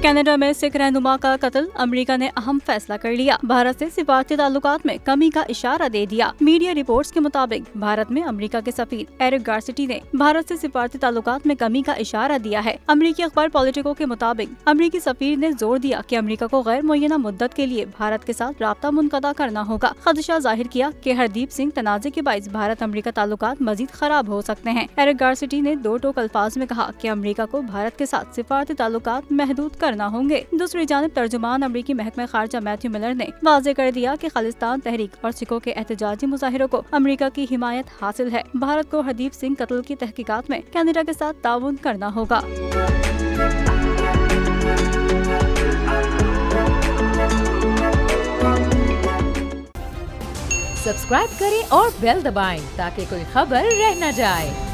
Canada में सिख रहनुमा का कत्ल, अमेरिका ने अहम फैसला कर लिया। भारत से सिफारती ताल्लुकात में कमी का इशारा दे दिया। मीडिया रिपोर्ट्स के मुताबिक भारत में अमेरिका के सफीर एरिक गारसिटी ने भारत से सिफारती ताल्लुकात में कमी का इशारा दिया है। अमेरिकी अखबार पॉलिटिको के मुताबिक अमेरिकी सफीर ने जोर दिया कि अमेरिका को गैर मुय्यना मुद्दत के लिए भारत के साथ राब्ता मुनक़दा करना होगा। खदशा जाहिर किया कि हरदीप सिंह तनाज़े के बाइस भारत अमेरिका ताल्लुकात मजीद खराब हो सकते हैं। एरिक गारसिटी ने दो टोक अल्फाज में कहा कि अमेरिका को भारत के साथ सिफारती ताल्लुकात महदूद करना होंगे। दूसरी जानिब तर्जुमान अमेरिकी महकमा खारजा मैथ्यू मिलर ने वाज़ेह कर दिया कि खालिस्तान तहरीक और सिखों के एहतजाजी मुजाहिरों को अमेरिका की हिमायत हासिल है। भारत को हरदीप सिंह कत्ल की तहकीकात में कनाडा के साथ ताउन करना होगा। सब्सक्राइब करें और बेल दबाएं ताकि कोई खबर रह न जाए।